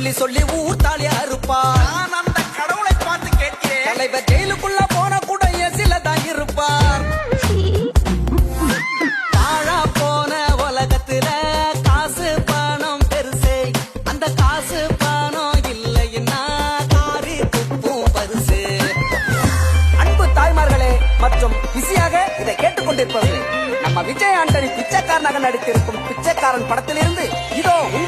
சொல்லி சொல்லி ஊர் தாலியா இருப்பார். நான் அந்த கடவுளை பார்த்து கேட்கிறேன். தலைவர் ஜெயிலுக்குள்ள போன கூட ஏசில தான் இருப்பார். வாழா போன உலகத்துல காசு பணம் பெருசே, அந்த காசு பணம் இல்லைன்னா காரி துப்பும் பரிசு. அன்பு தாய்மார்களே மற்றும் பிஸியாக இதை கேட்டுக்கொண்டிருப்பவர்களே, நம்ம விஜய் ஆண்டனி பிச்சைக்காரனாக நடித்திருக்கும் பிச்சைக்காரன் படத்திலிருந்து இதோ